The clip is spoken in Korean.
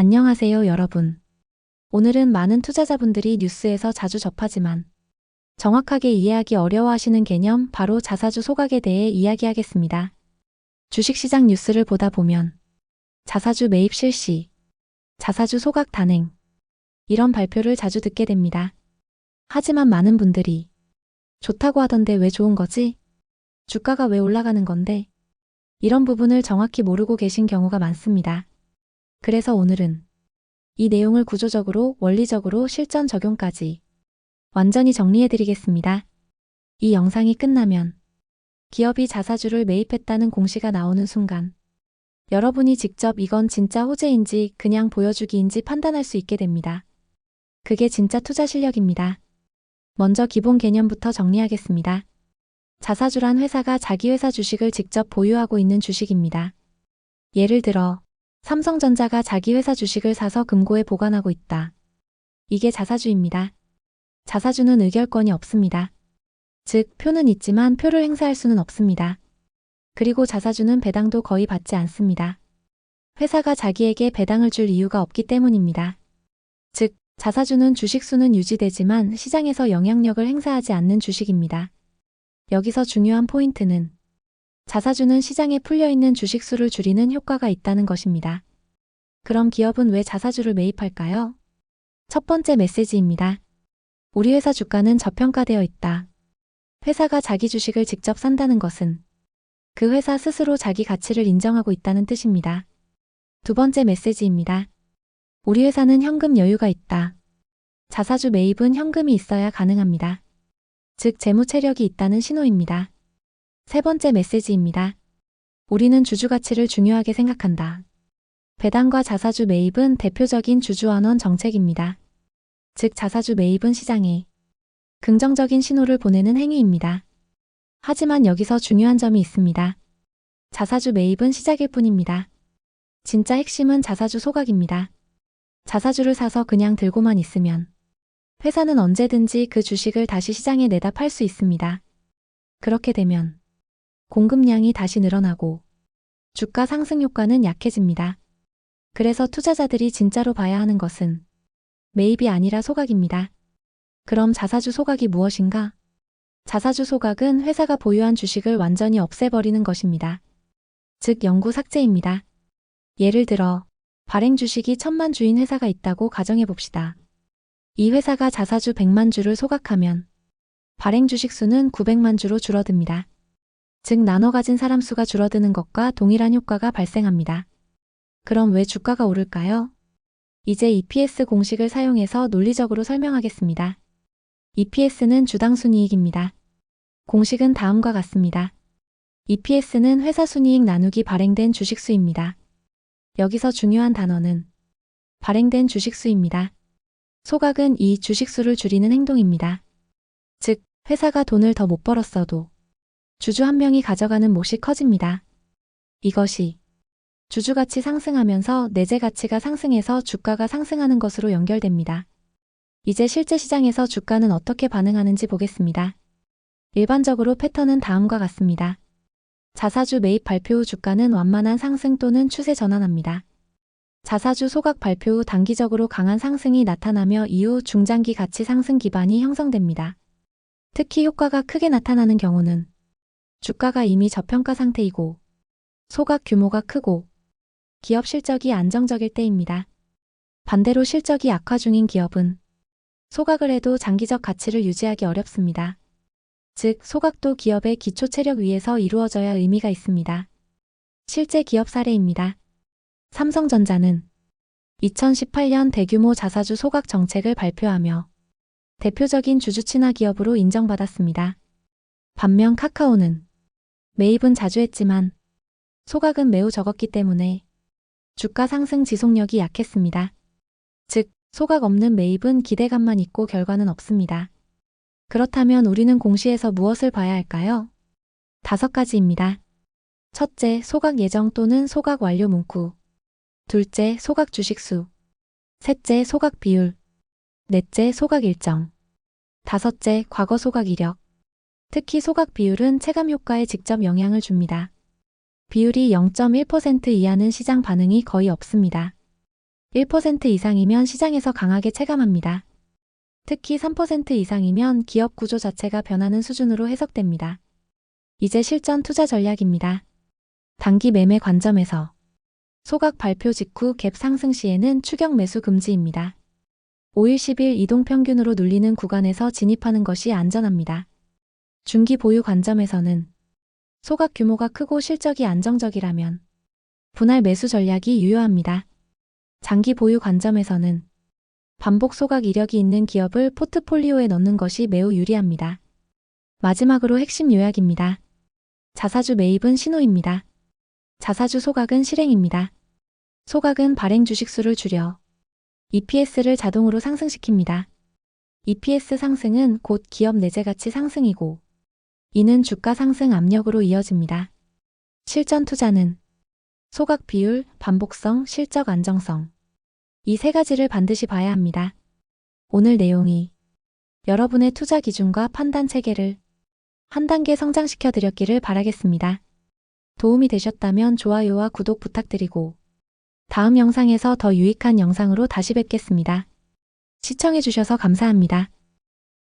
안녕하세요, 여러분. 오늘은 많은 투자자분들이 뉴스에서 자주 접하지만 정확하게 이해하기 어려워하시는 개념 바로 자사주 소각에 대해 이야기하겠습니다. 주식시장 뉴스를 보다 보면 자사주 매입 실시, 자사주 소각 단행 이런 발표를 자주 듣게 됩니다. 하지만 많은 분들이 좋다고 하던데 왜 좋은 거지? 주가가 왜 올라가는 건데? 이런 부분을 정확히 모르고 계신 경우가 많습니다. 그래서 오늘은 이 내용을 구조적으로, 원리적으로, 실전 적용까지 완전히 정리해드리겠습니다. 이 영상이 끝나면 기업이 자사주를 매입했다는 공시가 나오는 순간 여러분이 직접 이건 진짜 호재인지 그냥 보여주기인지 판단할 수 있게 됩니다. 그게 진짜 투자 실력입니다. 먼저 기본 개념부터 정리하겠습니다. 자사주란 회사가 자기 회사 주식을 직접 보유하고 있는 주식입니다. 예를 들어 삼성전자가 자기 회사 주식을 사서 금고에 보관하고 있다. 이게 자사주입니다. 자사주는 의결권이 없습니다. 즉, 표는 있지만 표를 행사할 수는 없습니다. 그리고 자사주는 배당도 거의 받지 않습니다. 회사가 자기에게 배당을 줄 이유가 없기 때문입니다. 즉, 자사주는 주식수는 유지되지만 시장에서 영향력을 행사하지 않는 주식입니다. 여기서 중요한 포인트는 자사주는 시장에 풀려있는 주식수를 줄이는 효과가 있다는 것입니다. 그럼 기업은 왜 자사주를 매입할까요? 첫 번째 메시지입니다. 우리 회사 주가는 저평가되어 있다. 회사가 자기 주식을 직접 산다는 것은 그 회사 스스로 자기 가치를 인정하고 있다는 뜻입니다. 두 번째 메시지입니다. 우리 회사는 현금 여유가 있다. 자사주 매입은 현금이 있어야 가능합니다. 즉, 재무 체력이 있다는 신호입니다. 세 번째 메시지입니다. 우리는 주주 가치를 중요하게 생각한다. 배당과 자사주 매입은 대표적인 주주환원 정책입니다. 즉, 자사주 매입은 시장에 긍정적인 신호를 보내는 행위입니다. 하지만 여기서 중요한 점이 있습니다. 자사주 매입은 시작일 뿐입니다. 진짜 핵심은 자사주 소각입니다. 자사주를 사서 그냥 들고만 있으면 회사는 언제든지 그 주식을 다시 시장에 내다 팔 수 있습니다. 그렇게 되면 공급량이 다시 늘어나고 주가 상승 효과는 약해집니다. 그래서 투자자들이 진짜로 봐야 하는 것은 매입이 아니라 소각입니다. 그럼 자사주 소각이 무엇인가? 자사주 소각은 회사가 보유한 주식을 완전히 없애버리는 것입니다. 즉, 영구 삭제입니다. 예를 들어 발행 주식이 1000만 주인 회사가 있다고 가정해봅시다. 이 회사가 자사주 100만 주를 소각하면 발행 주식 수는 900만 주로 줄어듭니다. 즉, 나눠 가진 사람 수가 줄어드는 것과 동일한 효과가 발생합니다. 그럼 왜 주가가 오를까요? 이제 EPS 공식을 사용해서 논리적으로 설명하겠습니다. EPS는 주당 순이익입니다. 공식은 다음과 같습니다. EPS는 회사 순이익 나누기 발행된 주식수입니다. 여기서 중요한 단어는 발행된 주식수입니다. 소각은 이 주식수를 줄이는 행동입니다. 즉, 회사가 돈을 더 못 벌었어도 주주 한 명이 가져가는 몫이 커집니다. 이것이 주주가치 상승하면서 내재 가치가 상승해서 주가가 상승하는 것으로 연결됩니다. 이제 실제 시장에서 주가는 어떻게 반응하는지 보겠습니다. 일반적으로 패턴은 다음과 같습니다. 자사주 매입 발표 후 주가는 완만한 상승 또는 추세 전환합니다. 자사주 소각 발표 후 단기적으로 강한 상승이 나타나며 이후 중장기 가치 상승 기반이 형성됩니다. 특히 효과가 크게 나타나는 경우는 주가가 이미 저평가 상태이고 소각 규모가 크고 기업 실적이 안정적일 때입니다. 반대로 실적이 악화 중인 기업은 소각을 해도 장기적 가치를 유지하기 어렵습니다. 즉, 소각도 기업의 기초 체력 위에서 이루어져야 의미가 있습니다. 실제 기업 사례입니다. 삼성전자는 2018년 대규모 자사주 소각 정책을 발표하며 대표적인 주주 친화 기업으로 인정받았습니다. 반면 카카오는 매입은 자주 했지만 소각은 매우 적었기 때문에 주가 상승 지속력이 약했습니다. 즉, 소각 없는 매입은 기대감만 있고 결과는 없습니다. 그렇다면 우리는 공시에서 무엇을 봐야 할까요? 5가지입니다. 첫째, 소각 예정 또는 소각 완료 문구. 둘째, 소각 주식수. 셋째, 소각 비율. 넷째, 소각 일정. 다섯째, 과거 소각 이력. 특히 소각 비율은 체감 효과에 직접 영향을 줍니다. 비율이 0.1% 이하는 시장 반응이 거의 없습니다. 1% 이상이면 시장에서 강하게 체감합니다. 특히 3% 이상이면 기업 구조 자체가 변하는 수준으로 해석됩니다. 이제 실전 투자 전략입니다. 단기 매매 관점에서 소각 발표 직후 갭 상승 시에는 추격 매수 금지입니다. 5일 10일 이동평균으로 눌리는 구간에서 진입하는 것이 안전합니다. 중기 보유 관점에서는 소각 규모가 크고 실적이 안정적이라면 분할 매수 전략이 유효합니다. 장기 보유 관점에서는 반복 소각 이력이 있는 기업을 포트폴리오에 넣는 것이 매우 유리합니다. 마지막으로 핵심 요약입니다. 자사주 매입은 신호입니다. 자사주 소각은 실행입니다. 소각은 발행 주식수를 줄여 EPS를 자동으로 상승시킵니다. EPS 상승은 곧 기업 내재 가치 상승이고 이는 주가 상승 압력으로 이어집니다. 실전 투자는 소각 비율, 반복성, 실적 안정성. 이 세 가지를 반드시 봐야 합니다. 오늘 내용이 여러분의 투자 기준과 판단 체계를 한 단계 성장시켜 드렸기를 바라겠습니다. 도움이 되셨다면 좋아요와 구독 부탁드리고 다음 영상에서 더 유익한 영상으로 다시 뵙겠습니다. 시청해주셔서 감사합니다.